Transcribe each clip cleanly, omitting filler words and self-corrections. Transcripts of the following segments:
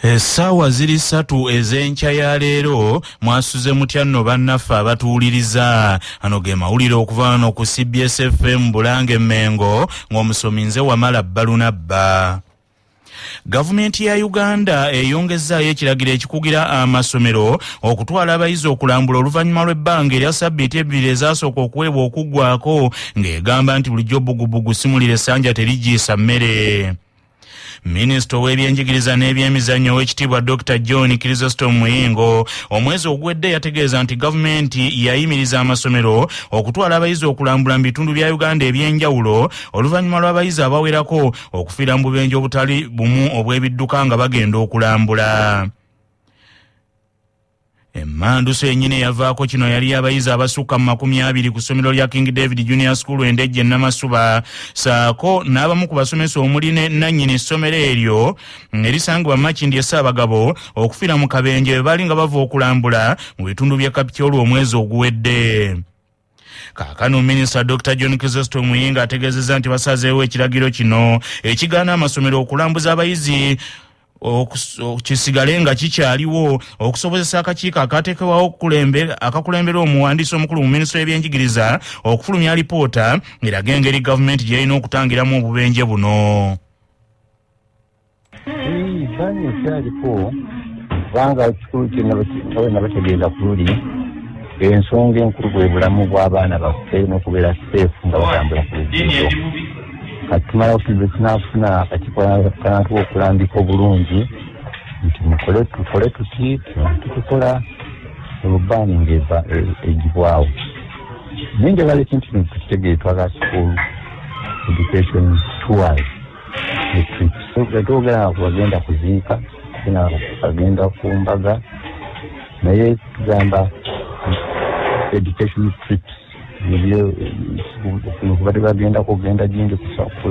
Essaawa ziri 3 ez'enkya ya leero mwasuze mutya nno bannaffe abatuwuliriza. Ano ge mawulire okuva wano ku CBS FM Bulange Mengo ng'omusomi nze Wamala Balunabba. Gavumenti ya Uganda eyongezaayo ekiragiro ekikugira amasomero okutwala abayizi okulambula oluvannyuma lw'ebbanga erya ssabbiiti 2 ezasooka okuweebwa okuggwaako ng'egamba nti bulijjo bbugubugu simulira essanja terigiisa mmere. Minisita w'ebyenjigiriza n'ebyemizannyo ow'ekitiibwa Dr. John Chrysostom Muyingo omwezi ogwedde yategeeza nti gavumenti yayimiriza amasomero okutwala abayizi okulambula mu bitundu bya Uganda eby'enjawulo oluvannyuma lw'abayizi abawerako okufiira mu bubenje obutali bumu obw'ebidduka nga bagenda okulambula. Emmanduso yennyini yavaako kino yali abayizi abasukka mu 20 ku ssomero lya King David Junior School Endejje Namasuba saako n'abamu ku basomesa omuli ne nannyini ssomero eryo erisangibwa Makindye Ssaabagabo okufiira mu kabenje bwe baali nga bava okulambula mu bitundu bya Kapcholo omwezi oguwedde. Kaakano Minisita Dr. John Chrysostom Muyingo ategeezezza nti basazeewo ekiragiro kino ekigaana amasomero okulambuza abayizi kisigale nga kikyaliwo okusobozesa akakiiko akateekebwawo akakulembera omuwandiisi omukulu mu minisitule y'ebyenjigiriza okufulumya alipoota eraga engeri gavumenti gy'erina okutangiramu obubenje buno. Bani ekyaliko kubanga kikulu kyonna bategeeza ku luli ensonga enkulu bwe bulamu bw'abaana baffe n'okubeera seefu nga batambula ku luguudo. Kati tumala okuba tunafuna akakiiko kanatuwa okulambika obulungi nti tukole tuti tutukola olubbaani ng'eva egibwawo. Naye njagala ekintu kino tukitegeere twaga school education tours ne trips. Twogera nga bagenda kuziika bagenda ku mbaga naye tugamba education trips kubadde bagenda kugenda gindi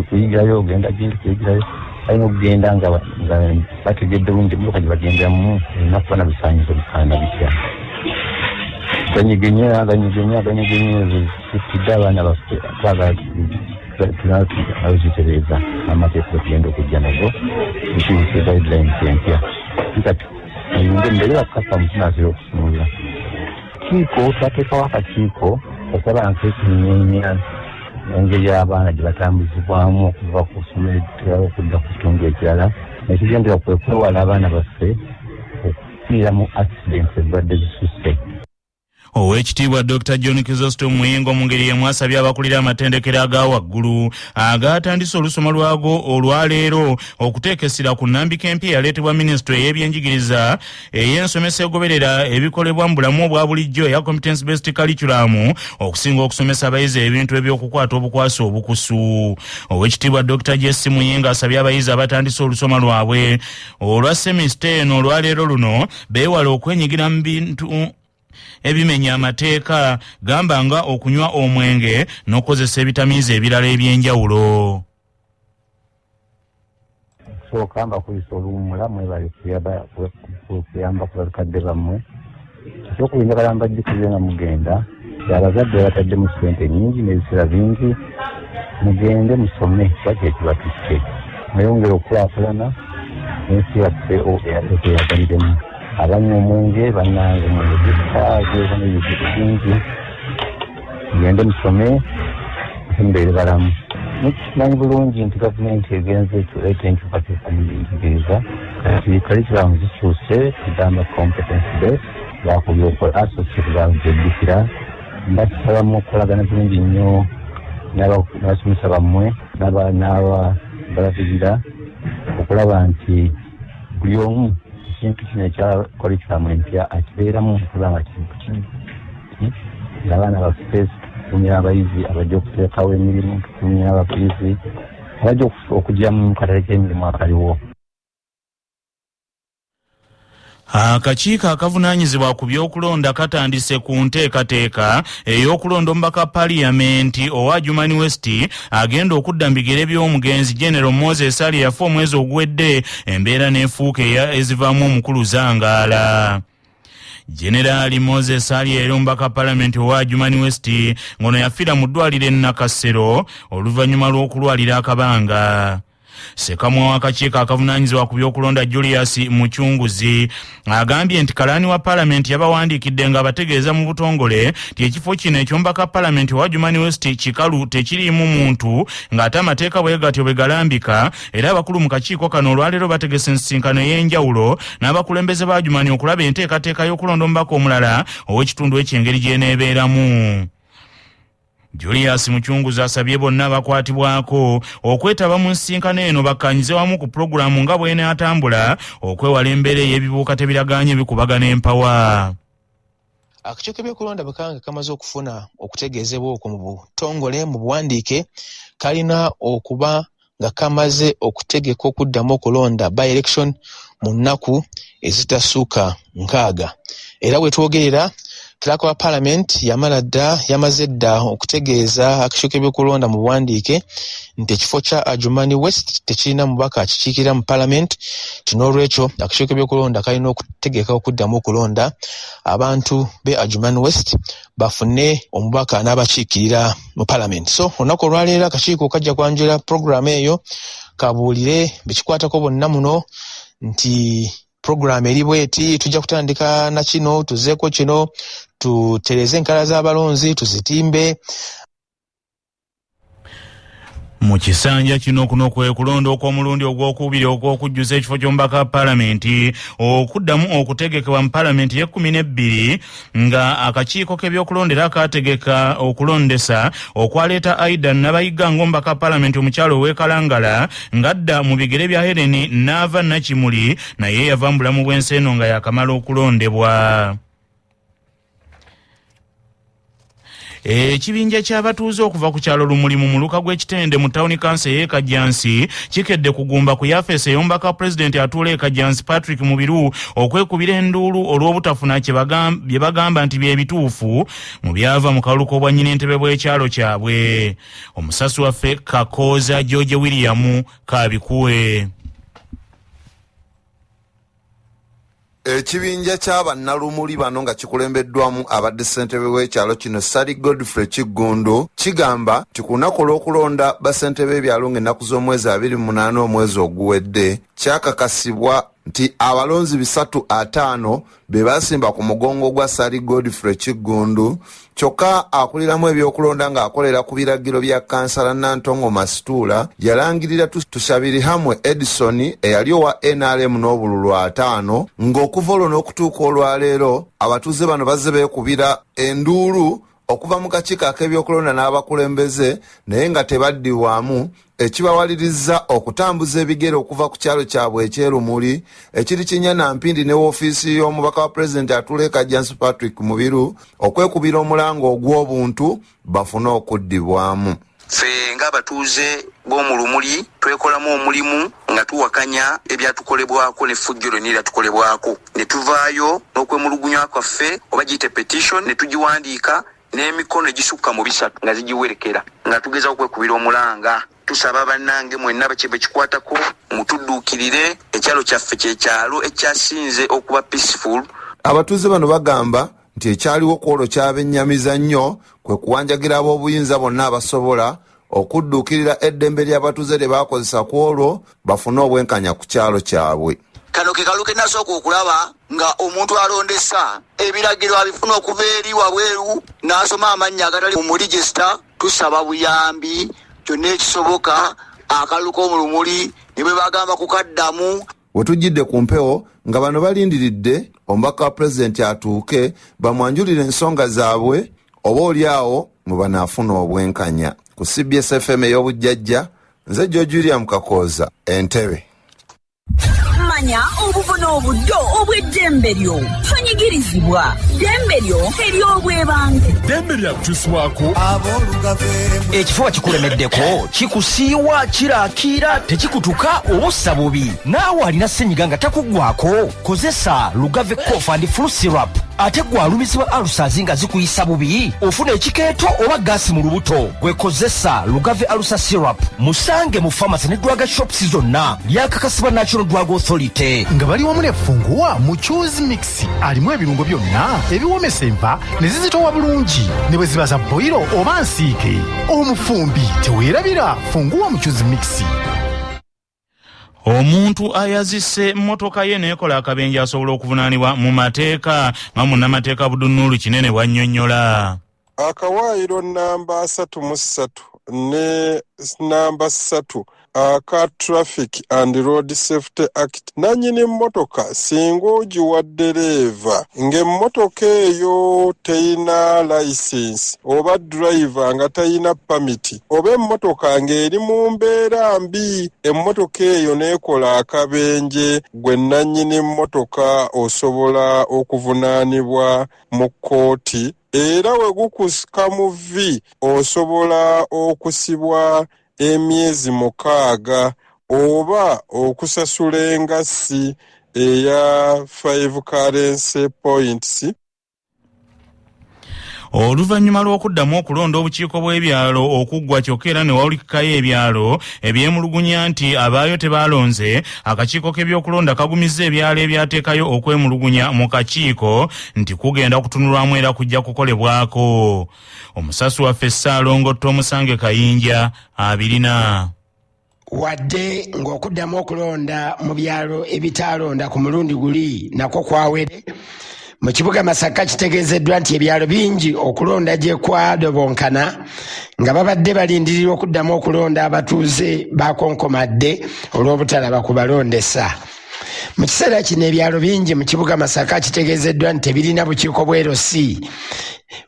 kuyigirayo ogenda gindi kuyigirayo alina okugenda nga bategedde bulungi emmotoka gye bagenderamu erina kuba na bisaanyizo bikaana bitya. Ganyigenye zitidde abaana baffe twagala tunazitereeza amateeka tugenda okujja nago ekibuse guidelines empya kati mbere bakukasa tunaatera okusumulula kiiko twateekawo akakiiko okaba nkekinyenya engeri abaana gye batambuzibwamu okuva ku ssomero okudda ku kitundu ekirala nekigendera kwe kwewala abaana baffe okufiira mu accidents ezibadde zisusse. Owekitiibwa Dr. John Chrysostom Muyingo mu ngeri yemu asabye abakulira amatendekero aga waggulu agatandise olusoma lwago olwaleero okuteekesera ku nnambika empya eyaleetebwa minisitule y'ebyenjigiriza ey'ensomesa egoberera ebikolebwa mu bulamu obwa bulijjo eya competence based curriculum okusinga okusomesa abayizi ebintu eby'okukwata obukwasi obukusu. Owekitiibwa Dr. Jesse Muyingo asabye abayizi abatandise olusoma lwabwe olwa semester eno olwaleero luno beewala okwenyigira mu bintu ebimenya amateeka gamba nga okunywa omwenge n'okozesa ebitamiiza ebirala eby'enjawulo. Sooka mbakuyisa oluwummula mwebale kuyamba ku bakadde bammwe ekyokulinda balamba jjukire nga mugenda abazadde batadde mu ssente nnyingi n'ebiseera bingi mugende musome baki ekibatusse mweyongere okukulaakulana n'ensi yaffe eyagaliremu. Abanywa omwenge bannange omwenge gukaageeza n'ebizibu bingi mugende musome mubeere balamu. Mukimanyi bulungi nti gavumenti egenze ekireeta enkyukakyuka mu byenjigiriza kati curriculum zikyuse tugamba competence based bakubye okola associate bageddukira mbakisabamu okukolagana bulungi nnyo n'abasomesa bammwe n'abalabirira okulaba nti buli omu ekintu kino ekya curriculum empya akibeeramu kubanga kintu ng'abaana baffe tutumira abayizi abajja okuteekawo emirimu tutumira abayizi abajja okujja mu katale k'emirimu akaliwo. Akakiiko akavunaanyizibwa ku by'okulonda katandise ku nteekateeka ey'okulonda omubaka paliyamenti owa Jumani West agenda okudda mu bigere by'omugenzi General Moses Ali yafa omwezi oguwedde embeera n'efuuka ezivaamu omukulu zangaala. General Moses Ali era omubaka Parliament owa Jumani West ngono yafiira mu ddwaliro e Nakasero oluvannyuma lw'okulwalira akabanga. Sekamwa w'akakiiko akavunaanyizibwa ku by'okulonda Julius Muchunguzi agambye nti kalaani wa Parliament yabawandiikidde nga abategeeza mu butongole nti ekifo kino eky'omubaka Parliament wa Adjumani West kikalu tekiriimu muntu ng'ate amateeka bwe gatyo bwe galambika, era abakulu mu kakiiko kano olwaleero bategese ensisinkano ey'enjawulo n'abakulembeze ba Adjumani okulaba enteekateeka y'okulonda omubaka omulala ow'ekitundu eky'engeri gy'eneebeeramu. Julius Muchunguzi asabye bonna abakwatibwako okwetaba mu nsisinkano eno bakkanyize wamu ku pulogulaamu nga bw'eneetambula okwewala embeera ey'ebibuuka tebiragaanye bikubagana empawa. Akakiiko k'ebyokulonda bakanga kamaze okufuna okutegeezebwa okwo mu butongole mu buwandiike kalina okuba nga kamaze okutegeka okuddamu okulonda by election mu nnaku ezitasuuka 6. Era bwe twogerera Clerk wa Parliament yamaze dda okutegeeza akakiiko k'ebyokulonda mu buwandiike nti ekifo kya Adjumani West tekirina mubaka akikiikirira mu Parliament. N'olwekyo akakiiko k'ebyokulonda kalina okutegeka okuddamu okulonda abantu be Adjumani West bafune omubaka n'abakiikirira mu Parliament. So olunaku olwaleero akakiiko kajja kwanjula programu eyo kabuulire bekikwatako bonna muno nti programu eri bweti tujja kutandika na kino tuzeeko kino tutereze enkala z'abalonzi tuzitimbe. Mu kisanja kino kuno kwe kulonda okw'omulundi ogwokubiri ogw'okujjuza ekifo ky'omubaka Parliament okuddamu okutegekebwa mu Parliament ye12 nga akakiiko k'ebyokulondera kategeka okulondesa okwaleeta Aidan Nabayiga ng'omubaka Parliament omukyalo ow'ekalangala ng'adda mu bigere bya Helen n'ava Nakimuli naye yava mu bulamu bw'ensi eno nga yakamala okulondebwa. Ekibinja ky'abatuuze okuva ku kyalo Lumuli mu muluka gw'ekitende mu tawuni kansa y'e Kajjansi kikedde kugumba ku yafeesi ey'omubaka Pulezidenti atuula e Kajjansi Patrick Mubiru okwekubira enduulu olw'obutafuna bye bagamba nti bye bituufu mu byava mu kaluko bwa nnyini entebe bw'ekyalo kyabwe. Omusasi waffe Kakooza George William Kabikuwe. Ekibinja ky'abannalumuli bano nga kikulembeddwamu abadde ssentebe w'ekyalo kino Sally Godfrey Kiggundu kigamba nti ku lunaku olw'okulonda bassentebe b'ebyalo ng'ennaku z'omwezi 28 omwezi oguwedde kyakakasibwa nti abalonzi 350 be basimba ku mugongo gwa Sally Godfrey Kiggundu kyokka akuliramu ebyokulonda ng'akolera ku biragiro bya kansala Nantongo Masitula yalangirira Tushabiri Hamwe Edison eyali owa NRM n'obululu 5 ng'okuva olwo n'okutuuka olwaleero abatuuze bano bazze beekubira enduulu okuva mu kakiiko ak'ebyokulonda n'abakulembeze naye nga tebaddibwamu ekibawaliriza okutambuza ebigere okuva ku kyalo kyabwe eky'Erumuli ekiri Kinyana Mpindi ne woofiisi y'omubaka wa Pulezidenti atuula e Kajjansi Patrick Mubiru okwekubira omulango ogw'obuntu bafune okuddibwamu. Ffe ng'abatuuze b'omu Lumuli twekolamu omulimu nga tuwakanya ebyatukolebwako n'effujjo lyonna eryatukolebwako ne tuvaayo n'okwemulugunya kwaffe oba giyite petition ne tugiwandiika n'emikono egisukka mu 3 nga zigiwerekera nga tugeza okwekubira omulanga. Tusaba bannange mwenna bekikwatako mutudduukirire ekyalo kyaffe kyekyalo ekyasinze okuba peaceful. Abatuuze bano bagamba nti ekyaliwo ku olwo kyabennyamiza nnyo kwe kuwanjagira ab'obuyinza bonna abasobola okudduukirira eddembe ly'abatuuze lye baakozesa ku olwo bafune obwenkanya ku kyalo kyabwe. Kano ke kaluke nasooka okulaba nga omuntu alondesa ebiragiro abifuna okuva eri wabweru n'asoma amannya agatali mu register. Tusaba buyambi kyonna ekisoboka akaluko mu Lumuli ne bwe bagamba kukaddamu. Wetujjidde ku mpewo nga bano balindiridde omubaka wa Pulezidenti atuuke bamwanjulire ensonga zaabwe oba oliawo mu banaafuna obwenkanya. Ku CBS FM ey'obujjajja nze George William Kakooza Entebbe. Manya obuvuna obuddo obw'eddembe lyo tonyigirizibwa. Ddembe lyo ery'obwebange. Ddembe lyakukyusibwako ekifo kikulemeddeko kikusiiwa kiraakira tekikutuka obussa bubi naawe alina ssenyiga nga takuggwako kozesa Lugave Cough and Flu Syrup. Ate gwalumizibwa alusazi nga zikuyisa bubi ofuna ekikeeto oba gaasi mu lubuto gwekozesa Lugave Alusa Syrup. Musange mu pharmacy ne drug shops zonna lyakakasibwa National Drug Authority. nga bali wamu n'effunguwa mu Choose Mix alimu ebirungo byonna ebiwomesa enva ne zizitowa bulungi ne bwe ziba za boiro oba nsiike. Omufumbi teweerabira funguwa mu Choose Mix. Omuntu ayazise mmotoka ye nekola akabenje asobola okuvunaanibwa mu mateeka nga munnamateeka Budunulu Kinene bw'annyonnyola. Akawaayiro namba 33 ne namba 3 aka Traffic and Road Safety Act nanyini mmotoka singa ogiwa ddereeva ng'emmotoka eyo teyina license oba driver nga tayina permit oba emmotoka ng'eri mu mbeera mbi emmotoka eyo neekola akabenje gwe nanyini mmotoka osobola okuvunaanibwa mu kkooti era we gukusika mu vvi osobola okusibwa emyezi 6 oba okusasula engassi eya 5 currency points. Oluvannyuma lw'okuddamu okulonda obukiiko bw'ebyalo okuggwa kyokka era ne wawulikikayo ebyalo ebyemulugunya nti abaayo tebaalonze, akakiiko k'ebyokulonda kagumizza ebyalo ebyateekayo okwemulugunya mu kakiiko nti kugenda kutunulwamu era kujja kukolebwako. Omusasi waffe Ssaalongo Tomusange Kayinja abirina. Wadde ng'okuddamu okulonda mu byalo ebitaalonda ku mulundi guli nakwo kwawere, mu kibuga Masaka kitegeezeddwa nti ebyalo bingi okulonda gye kwadobonkana nga babadde balindirira okuddamu okulonda abatuuze bakonkomadde olw'obutalaba ku balondesa. Mu kiseera kino ebyalo bingi mu kibuga Masaka kitegeezeddwa nti tebirina bukiiko bwerosi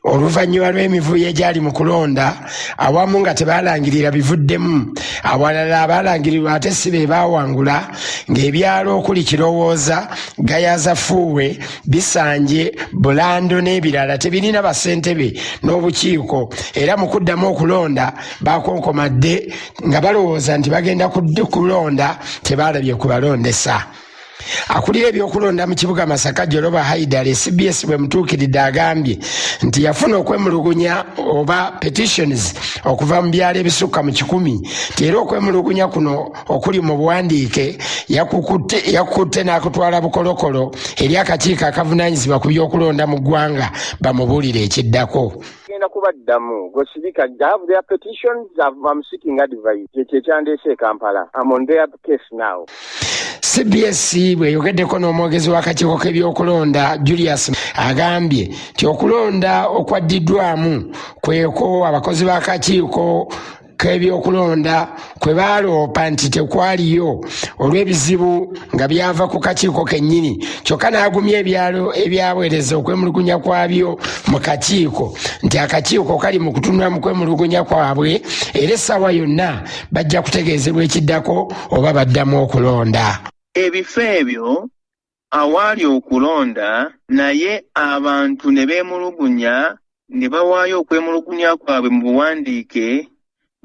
oluvannyuma lw'emivuyo egyali mu kulonda, awamu nga tebaalangirira bivuddemu, awalala abaalangirirwa ate si be baawangula, ng'ebyalo okuli Kirowooza, Gayaza Fuuwe, Bisanje, Bulando n'ebirala tebirina basentebe n'obukiiko, era mu kuddamu okulonda bakonkomadde nga balowooza nti bagenda kulonda tebaalabye ku balondesa. Akulira ebyokulonda mu kibuga Masaka Joloba Haidale CBS bwe mutuukiridde agambye nti yafuna okwemulugunya oba petitions okuva mu byalo ebisukka mu 100 era okwemulugunya kuno okuli mu buwandiike yakukutte n'akutwala bukolokolo eri akakiiko akavunaanyizibwa ku byokulonda mu ggwanga bamubuulire ekiddako. Kubaddamu Gosibika have their petitions. I'm seeking advice. Kyekyandeese Kampala. I'm on their case now. CBS bweyogeddeko n'omwogezi w'akakiiko k'ebyokulonda Julius agambye nti okulonda okwaddiddwamu kweko abakozi b'akakiiko k'ebyokulonda kwe baaloopa nti tekwaliyo olw'ebizibu nga byava ku kakiiko kennyini, kyokka n'agumya ebyalo ebyaweereza okwemulugunya kwabyo mu kakiiko nti akakiiko kali mu kutunula mu kwemulugunya kwabwe era essaawa yonna bajja kutegeezebwa ekiddako oba baddamu okulonda. Ebifo ebyo awaali okulonda naye abantu ne beemulugunya ne bawaayo okwemulugunya kwabwe mu buwandiike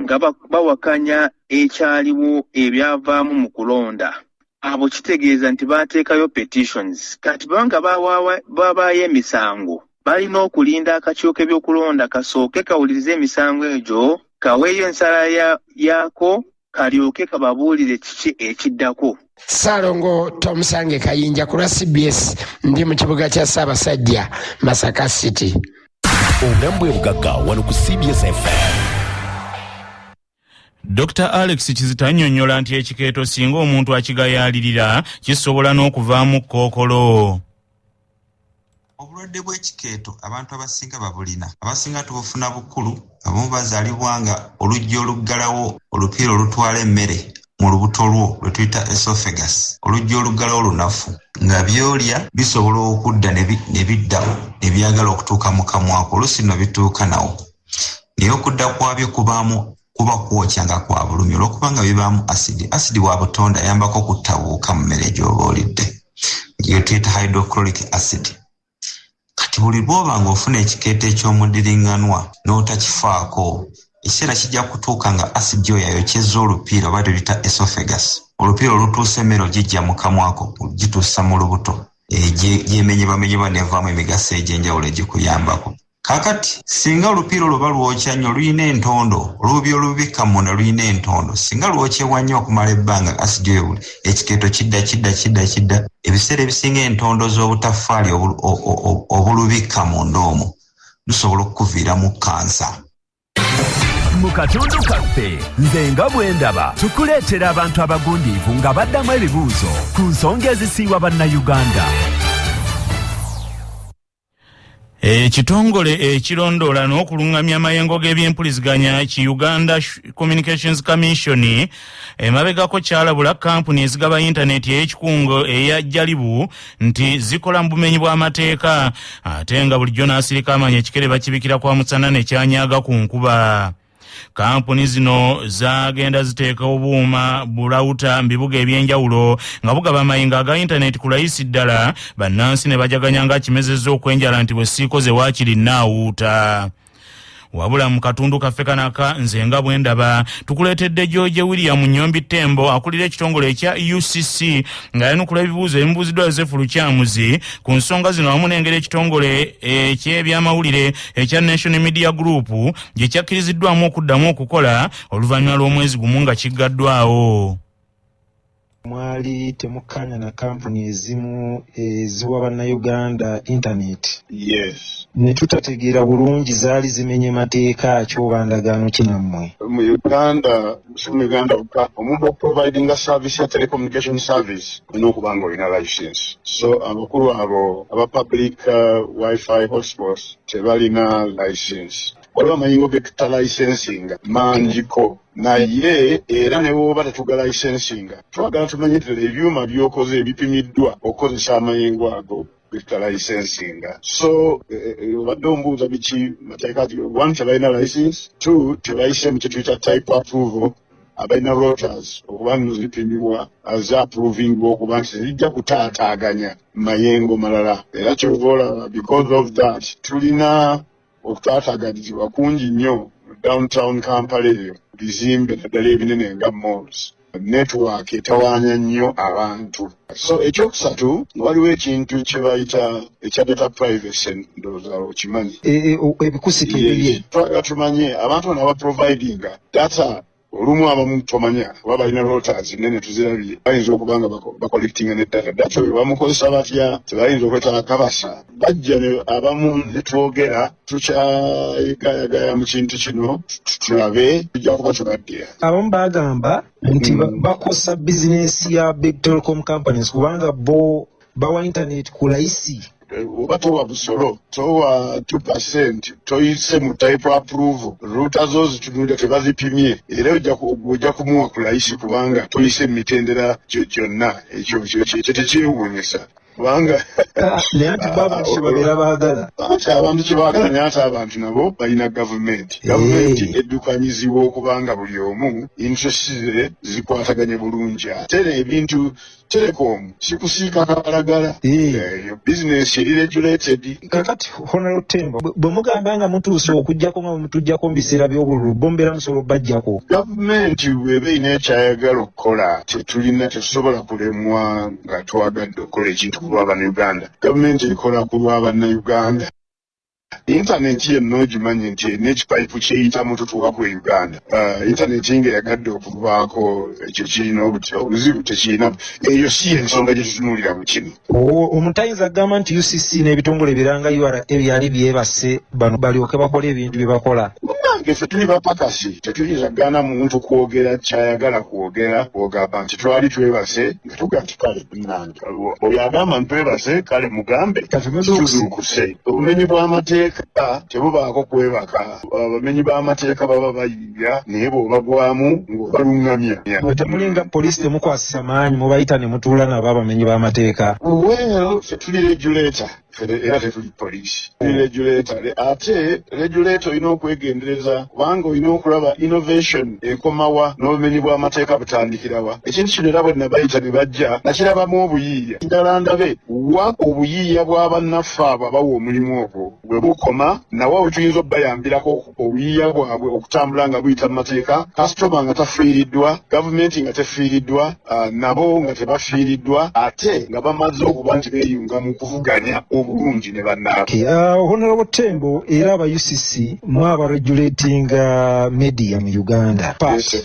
nga bawakanya ekyaliwo ebyavaamu mu kulonda. Abo kitegeeza nti baateekayo petitions. Kati banga babaayo emisango balina okulinda akakiiko k'ebyokulonda kasooke kawulirize emisango egyo, kaweeyo ensala yaako kalyoke kababuulire kiki ekiddako. Ssaalongo Tomusange Kayinja ku lwa CBS ndi mu kibuga kya Ssaabasajja Masaka City. Obulambwe bugagga wano ku CBS FM. Dr. Alex Kizita annyonnyola nti ekikeeto singa omuntu akigayaalirira kisobola n'okuvaamu kkookolo. Obulwadde bw'ekikeeto abantu abasinga babulina, abasinga tubufuna bukulu, abamu bazaalibwa nga oluggi oluggalawo olupiira olutwala emmere mu lubuto lwo lwe tuyita esophagus, oluggi oluggalawo lunafu nga byolya bisobola okudda ne biddawo ne byagala okutuuka mu kamwako, oluusi no bituuka nawo naye okudda kwabyo kuba kwokya nga kwa bulumi olw'okubanga bibaamu asidi wa butonda ayambako okuttabuuka mu mmere gy'oba olidde, gye tuyita hydrochloric acid. Kati buli bw'oba ng'ofuna ekikeeto eky'omudiringanwa n'otakifaako, ekiseera kijja kutuuka nga asidi oyo ayokyezza olupiira oba tuyita esophagus. Olupiira olutuusa emmere ogijja mu kamwako gituusa mu lubuto, gyemenyebwamenyebwa nevaamu emigaso egy'enjawulo egikuyambako. Kakati singa olupiira olwo balwokya nnyo luyina entondo, olubi olubikka munda luyina entondo, singa lwokyebwa nnyo okumala ebbanga asidi oyo ekikeeto kidda, ebiseera ebisinga entondo z'obutaffaali obulubikka munda omwo lusobola okukuviiramu kansa. mu katundu kaffe nze nga bwe ndaba tukuleetera abantu abagundiivu nga baddamu ebibuuzo ku nsonga ezisiiwa bannayuganda. Ekitongole ekirondoola n'okulungamya amayengo g'ebyempuliziganya ki Uganda Communications Commission emabegako kyalabula kampuni ezigaba intaneti ey'ekikungo eya Jalibu nti zikola mu bumenyi bw'amateeka ate nga bulijjo n'asirika amanya ekikere bakibikira kwa musana ne kyanyaga ku nkuba. Kampuni zino zagenda ziteeka obuuma bulawuta mu bibuga ebyenjawulo nga bugaba amayinga aga intaneti ku layisi ddala bannansi ne bajaganya nga kimezezza okwenjala nti bwe siikoze waakiri nnaawuuta. Wabula mu katundu kaffe kanaka nze nga bwe ndaba tukuleetedde George William Nyombi Tembo akulira ekitongole ekya UCC nga yanukula ebibuuzo ebibuuziddwa Joseph Lukyamuzi ku nsonga zino wamu n'engeri ekitongole eky'ebyamawulire ekya National Media Group gye kyakkiriziddwamu okuddamu okukola oluvannyuma lw'omwezi gumu nga kiggaddwawo. Mwali temukkanya na kampuni ezimu eziwa bannayuganda internet. Yes. Ne tutategeera bulungi zaali zimenye mateeka ky'oba ndagaano ki nammwe. Mu Uganda omuntu okuprovidinga service ya telecommunication service olina okuba nga olina license. So abakulu abo aba public wifi hotspots tebalina license. Waliwo amayingo ge tutalicensinga mangiko naye era ne bw'oba tetuga licensinga twagala tumanyitire ebyuma by'okoze ebipimiddwa okukozesa amayingo ago ge tutalicensinga. So obadde ombuuza biki mateeka ti one tebalina license, two tebayise mu kintu kya type approval abalina routers okuba nno zipimibwa as approving okuba nti zijja kutaataaganya mayengo malala era kyova because of that tulina okutaataaganyizibwa kungi nnyo downtown Kampala eyo bizimbe naddala ebinene nga malls network etawaanya nnyo abantu. So ekyokusatu waliwo ekintu kye bayita ekya data privacy ndowooza okimanyi ebikusika ebibye twagala tumanye abantu bano abaprovidinga data olumu abamu tomanya oba balina routers nene tuzirabye bayinza okuba nga bacollectinga ne data oyo bamukozesa batya tebayinza okwetaba kabasa bajja abamu ne twogera tukyayigayagaya mu kintu kino tulabe tujja kuba tubaddira. Abamu bagamba nti bakosa bizinesi ya big telecom companies kubanga bo bawa internet ku layisi. Oba towa busolo towa 2% toyise mu type approval router zo zitunula tebazipimye era ojja kumuwa ku layisi kubanga toyise mu mitendera gyonna ekyo tekyewuunyisa kubanga babeera baagala abantu kyebaagala naye ate abantu nabo balina gavumenti eddukanyizibwa okubanga buli omu interest ze zikwataganye bulungi ate ebintu telecom kikusiika kabalagala eyo business eri regulated. Kakati Honorable Tembo bwe mugamba nga mutuuse okujjako nga mutujjako mu biseera by'obululu bombera musobola bajjako gavumenti bw'eba erina ekyayagala okukola tetusobola kulemwa nga twagadde okukola ekintu ku lw'Abannayuganda. Gavumenti ekola ku lw'Abannayuganda. Intaneti yenna ogimanyi nti n'ekipayipu kyeyitamu tutuuka e Uganda. Intaneti nga yagadde okuvaako ekyo kirina obuzibu tekirina eyo si ensonga gye tutunuulira mu kino. Omutayinza agamba nti UCC n'ebitongole biranga URA byali byebase bano balyoke bakola ebintu bye bakola. Ffe tuli bapakasi tetuyinza gaana muntu kwogera kyayagala kwogera ogamba nti twali twebase nga tuga nti kale nange oyo agamba ntwebase kale mugambe tuzuukuse. Obumenyi bw'amateeka tebubaako kwebaka. Abamenyi b'amateeka baba bayiga naye bw'obagwamu ng'obalungamya. Temulinga poliisi temukwasisa maanyi mubayita ne mutuula nabo abamenyi b'amateeka. Ffe tuli regulator era tetuli poliisi. Tuli regulator ate regulator olina okwegendereza kubanga olina okulaba innovation ekomawa n'obumenyi bw'amateeka butandikirawa. Ekintu kino era bwe nabayita ne bajja nakirabamu obuyiiya ddala ndabe wa obuyiiya bw'abannaffe abo abawa omulimu ogwo bwe bukoma nawe tuyinza obbayambirako obuyiiya bwabwe okutambula nga buyita mu mateeka kasitoma nga tafiiriddwa gavumenti nga tefiiriddwa nabo nga tebafiiriddwa ate nga bamaze okuba nti beeyunga mu kuvuganya obulungi ne bannaabwe. Honorable Tembo era aba UCC mwaba regulating media mu Uganda.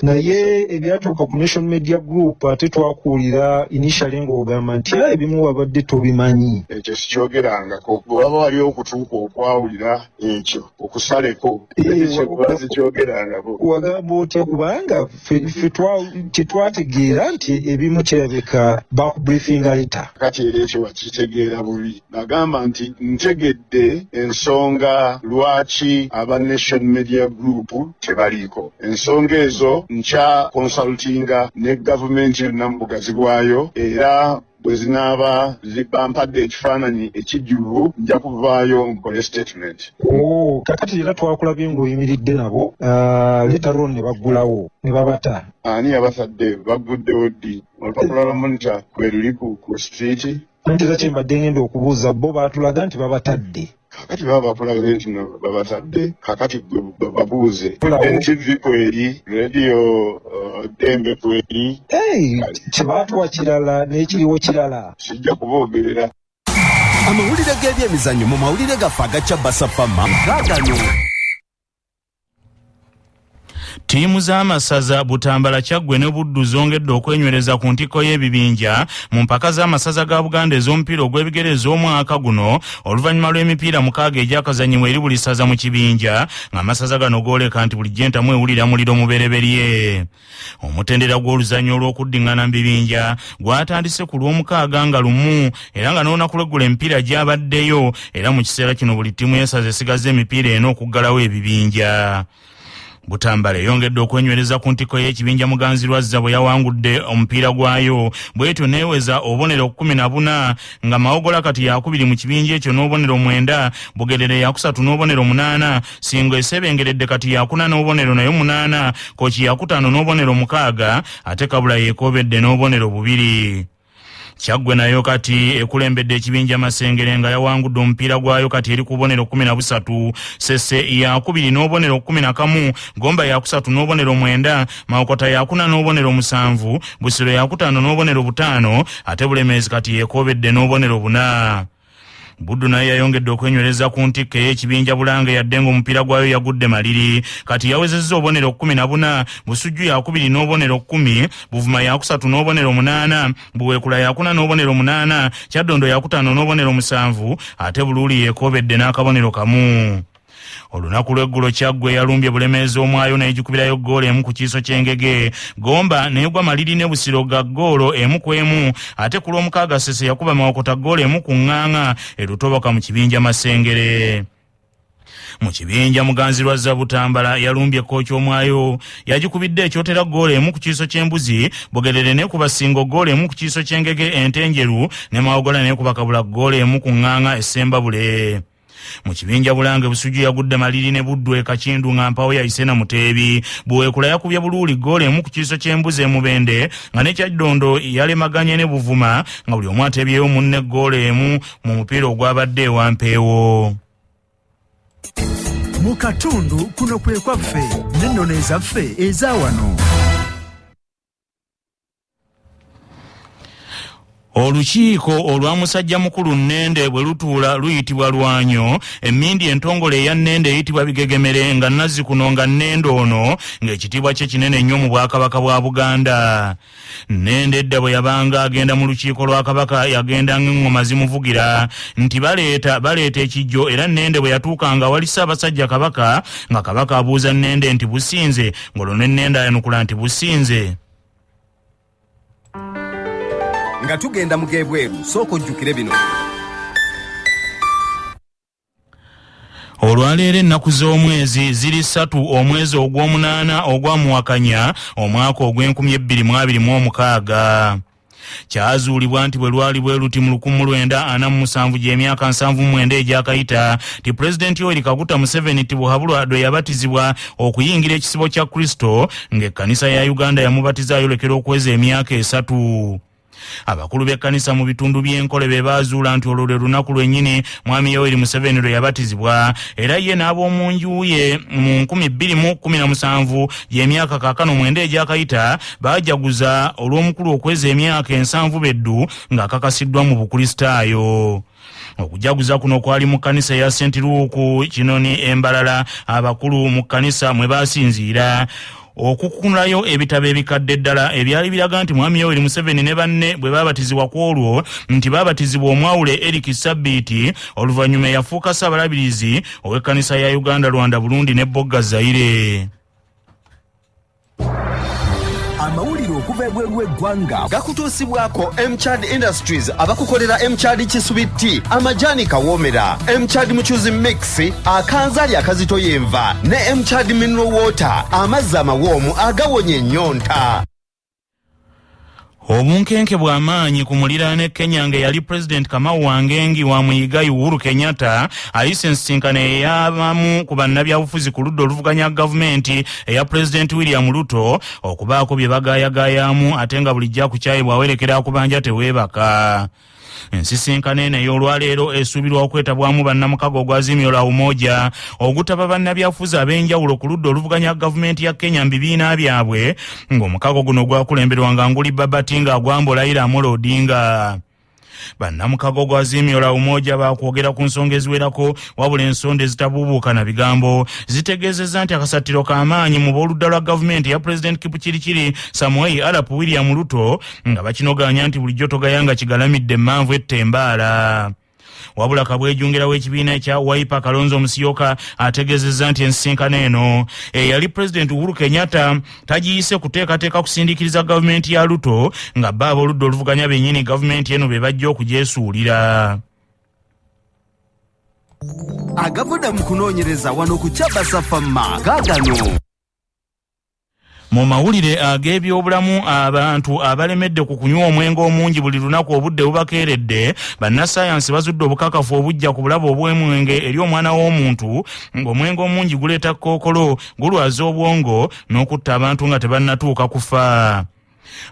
Naye ebyatuuka ku National Media Group ate twakuulira initially ng'ogamba nti ebimu wabadde tobimanyi. Ekyo sikyogerangako. Bwe waba wali okutuuka okwawulira ekyo okusaleko sikyogerangako. Wagamba otya kubanga ffe tetwategeera nti ebimu kirabika bakubriefinga leta. Kati era ekyo wakitegeera bubi. Nagamba nti ntegedde ensonga lwaki aba Nation Media Group tebaliiko. Ensonga ezo nkya consultinga ne gavumenti yonna mu bugazi bwayo era bwe zinaaba zibampadde ekifaananyi ekijjulu nja kuvaayo nkole statement. Kakati era twakulabye ng'oyimiridde nabo letaro ne baggulawo ne babata. Ani abasadde bagguddewo ddi? Olupapula lwa monitor kwe luli ku street. Ntera kyembadde ngenda okubuuza bo baatulaga nti babatadde. Kakati baba bakulaga nti babatadde, kakati babuuze. NTV kweri, radio Dembe kweri. Kibaatwa kirala n'ekiriwo kirala. Sijja kuboogerera. Amawulire g'ebyemizannyo mu mawulire gaffe agacya Basafama gaagano. Tiimu z'amasaza Butambala, Kyaggwe ne Buddu zongedde okwenywereza ku ntikko y'ebibinja mu mpaka z'amasaza ga Buganda ez'omupiira ogw'ebigere ez'omwaka guno oluvannyuma lw'emipiira 6 egyakazannyibwa eri buli ssaza mu kibinja ng'amasaza gano gooleka nti buli jentamu ewulira muliro mubereberye. Omutendera gw'oluzannyo olw'okuddiŋŋana mu bibinja gwatandise ku lw'omukaaga nga lumu era nga n'olunaku lw'eggulo emipiira gyabaddeyo era mu kiseera kino buli ttiimu y'essaza esigazza emipiira ena okuggalawo ebibinja. Butambala yongedde okwenywereza ku ntikko y'ekibinja Muganzirwazza bwe yawangudde omupiira gwayo bwetyo neeweza obubonero 14 nga Mawogola kati yakubiri mu kibinja ekyo n'obubonero 9, Bugerere yakusatu n'obubonero 8, Singo esebengeredde kati yakuna n'obubonero nayo 8, Kochi yakutano n'obubonero 6 ate Kabula yeekobedde n'obubonero 2. Kyaggwe nayo kati ekulembedde ekibinja Masengere nga yawangudde omupiira gwayo kati eri ku bubonero 13, Sese yakubiri n'obubonero 11, Gomba yakusatu n'obubonero 9, Mawokota yakuna n'obubonero 7, Busiro yakutano n'obubonero 5 ate Bulemeezi kati yeekobedde n'obubonero 4. Buddu naye yayongedde okwenywereza ku ntikko y'ekibinja Bulange yadde ng'omupiira gwayo yagudde maliri kati yawezezza obubonero 14, Busujju yakubiri n'obubonero 10, Buvuma yakusatu n'obubonero 8, Buweekula yakuna n'obubonero 8, Kyaddondo yakutano n'obubonero 7 ate Buluuli yeekobedde n'akabonero kamu. Olunaku lw'eggulo Kyaggwe yalumbye Bulemeezi omwayo n'egikubirayo ggoolo emu ku kiiso ky'Engege. Gomba n'egwa maliri ne Busiro ga ggoolo emu ku emu ate ku lw'omukaaga Sese yakuba Mawokota ggoolo emu ku ŋŋaŋa erutoboka mu kibinja Masengere. Mu kibinja Muganzirwazza Butambala yalumbye Kooki omwayo yagikubidde ekyotera ggoolo emu ku kiiso ky'Embuzi, Bugerere n'ekuba Singo ggoolo emu ku kiiso ky'Engege Entenjeru ne Mawogola n'ekuba Kabula ggoolo emu ku ŋŋaŋa Essembabule. Mu kibinja Bulange Busujju yagudde maliri ne Buddu e Kakindu nga Mpawo yayise na Muteebi, Buweekula yakubye Buluuli ggoolo emu ku kiiso ky'Embuzi e Mubende nga ne Kyaddondo yalemaganye ne Buvuma nga buli omu ateebyeyo munne ggoolo emu mu mupiira ogwabadde ewa Mpeewo. Mu katundu kuno kwe kwaffe n'ennono ezaffe eza wano. Olukiiko olwa musajja mukulu Nnende bwe lutuula luyitibwa Lwanyo, emmindi entongole eya Nnende eyitibwa Bigegemere nga Nazzikuno nga Nnende ono ng'ekitiibwa kye kinene nnyo mu Bwakabaka bwa Buganda. Nnende edda bwe yabanga agenda mu lukiiko lwa Kabaka yagenda ng'engoma zimuvugira nti baleeta ekijjo era Nnende bwe yatuukanga wali Ssaabasajja Kabaka nga Kabaka abuuza Nnende nti businze ng'olwo ne Nnende ayanukula nti businze. Nga tugenda mugebweru sooka ojjukire bino. Olwaleero ennaku z'omwezi ziri 3 omwezi ogw'omunaana ogwamuwakanya omwaka ogw'2026. Kyazuulibwa nti bwe lwali bwe luti mu 1947 gy'emyaka 79 egyakayita ti Pulezidenti Yoweri Kaguta Museveni Tibuhaburwa lwe yabatizibwa okuyingira ekisibo kya Kristo ng'ekkanisa ya Uganda yamubatiza ayolekera okweza emyaka 3. Abakulu b'ekkanisa mu bitundu by'enkole be baazuula nti olwo lwe lunaku lwennyini mwami Yoweri Museveni lwe yabatizibwa, era ye n'ab'omu nju ye mu 2017 y'emyaka kaakano 9 egyakayita baajaguza olw'omukulu okweza emyaka 7 beddu ng'akakasiddwa mu bukristaayo. Okujaguza kuno kwali mu kkanisa ya St. Luke Kinoni Embalala, abakulu mu kkanisa mwe baasinziira okukunulayo ebitabo ebikadde ddala ebyali biraga nti mwami Yoweri Museveni ne banne bwe baabatizibwa ku olwo nti baabatizibwa omwawule Eric Sabiti, oluvannyuma yafuuka ssaabalabirizi ow'ekkanisa ya Uganda, Rwanda, Burundi ne Bogga Zaire. Amawulire okuva ebweru w'eggwanga gakutuusibwako Mchad Industries abakukolera Mchad Kisubiti, amajani kawoomera, Mchad Muchuzi Mix, akanzaali akazito yenva ne Mchad Mineral Water, amazzi amawoomu agawonya ennyonta. Obunkenke bw'amaanyi ku muliraane Kenya nga yali President Kamau Wangengi wa Muyigai Uhuru Kenyatta alisensinkana ey'abamu ku bannabyabufuzi ku ludda oluvuganya gavumenti eya President William Ruto okubaako bye bagaayagaayamu ate nga bulijja kukyayibwa awerekera kubanja teweebaka. Ensisinkano eno ey'olwaleero esuubirwa okwetabwamu bannamukago ogwazimyo la umoja ogutaba bannabyabufuzi ab'enjawulo ku ludda oluvuganya gavumenti ya Kenya mu bibiina byabwe, ng'omukago guno gwakulemberwanga Nguli Babati nga agwambo Raila Amolo Odinga. Bannamukago gwazimyo la umoja bakwogera ku nsonga eziwerako, wabula ensonda ezitabuubuuka na bigambo zitegeezezza nti akasattiro k'amaanyi mu b'oludda lwa gavumenti ya President Kipchirchiri Samuel Arap William Ruto nga bakinoganya nti bulijjo togayanga kigalamidde emmanvu ettembaala. Wabula Kabwejjungera w'ekibiina ekya Wiper Kalonzo Musyoka ategeezezza nti ensisinkano eno eyali President Uhuru Kenyatta tagiyise kuteekateeka kusindiikiriza gavumenti ya Ruto nga bo ab'oludda oluvuganya bennyini gavumenti eno be bajja okugyesuulira. Agavudde mu kunoonyereza wano ku Kyabasafama gaagano. Mu mawulire ag'ebyobulamu, abantu abalemedde ku kunywa omwenge omungi buli lunaku obudde bubakeeredde, bannassaayansi bazudde obukakafu obujja ku bulabe obw'omwenge eri omwana w'omuntu ng'omwenge omungi guleeta kkookolo, gulwaza obwongo n'okutta abantu nga tebannatuuka kufa.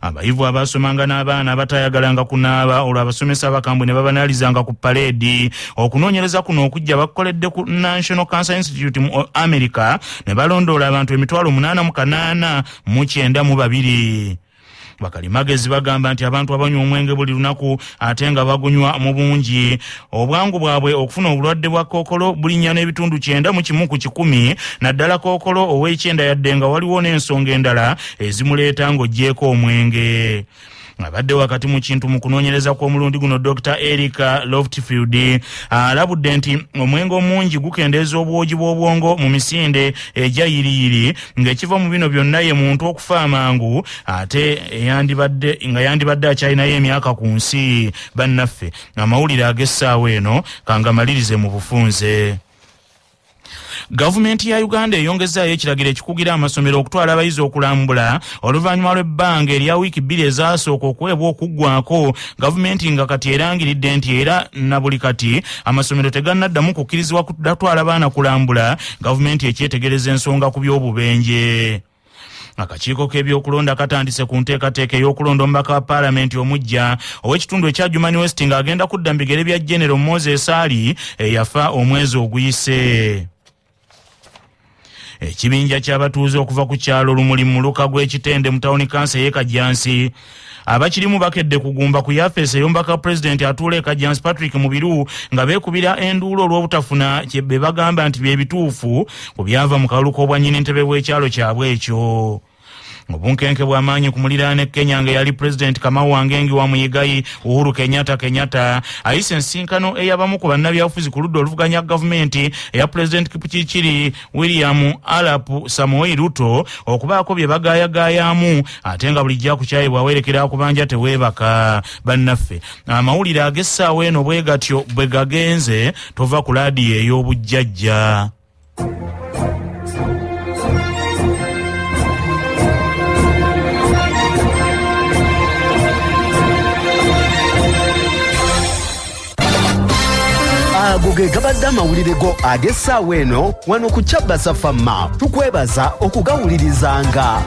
Abayivu abasomanga n'abaana abatayagalanga kunaaba olwo abasomesa abakambwe ne babanaalizanga ku paleedi. Okunoonyereza kuno okujja bakukoledde ku National Cancer Institute mu America ne balondoola abantu 889,902. Bakalimagezi bagamba nti abantu abanywa omwenge buli lunaku ate nga bagunywa mu bungi, obwangu bwabwe okufuna obulwadde bwa kookolo bulinnya n'ebitundu 9 ku 100, naddala kookolo ow'ekyenda yadde nga waliwo n'ensonga endala ezimuleeta ng'oggyeko omwenge. Abadde wakati mu kintu mu kunoonyereza kw'omulundi guno Dr. Erica Loftfield alabudde nti omwenge omungi gukendeeza obwogi bw'obwongo mu misinde egya yiriyiri, ng'ekiva mu bino byonna ye muntu okufa amangu ate yandibadde akyalinayo emyaka ku nsi. Bannaffe, amawulire ag'essaawa eno kangamalirize mu bufunze. Gavumenti ya Uganda eyongezaayo ekiragiro ekikugira amasomero okutwala abayizi okulambula oluvannyuma lw'ebbanga erya wiiki 2 ezaasooka okuweebwa okuggwako. Gavumenti nga kati erangiridde nti era na buli kati amasomero tegannaddamu kukkirizibwa kudatwala baana kulambula, gavumenti ekyetegereza ensonga ku by'obubenje. Akakiiko k'ebyokulonda katandise ku nteekateeka ey'okulonda omubaka wa paalamenti omujja ow'ekitundu ekya Jumani West ng'agenda kudda mu bigere bya General Moses Ali eyafa omwezi oguyise. Ekibinja ky'abatuuze okuva ku kyalo Lumuli mu muluka gw'Ekitende mu tawuni kansa y'e Kajjansi abakirimu bakedde kugumba ku yafeesi ey'omubaka President atuula e Kajjansi Patrick Mubiru nga beekubira enduulu olw'obutafuna be bagamba nti bye bituufu ku byava mu kalulu k'obwannyini ntebe bw'ekyalo kyabwe ekyo. Obunkenke bw'amaanyi ku muliraane Kenya nga yali President Kamau Wangengi wa Muyigai Uhuru Kenyatta ayise ensinkano ey'abamu ku bannabyabufuzi ku ludda oluvuganya gavumenti eya President Kipchirchiri William Arap Samoei Ruto okubaako bye bagaayagaayamu ate nga bulijja kukyayibwa awerekera kubanja teweebaka. Bannaffe, amawulire ag'essaawa eno bwe gatyo bwe gagenze, tova ku laadiyo ey'obujjajja. Ago ge gabadde amawulire go ag'essaawa eno wano ku Kyabasafama. Tukwebaza okugawulirizanga.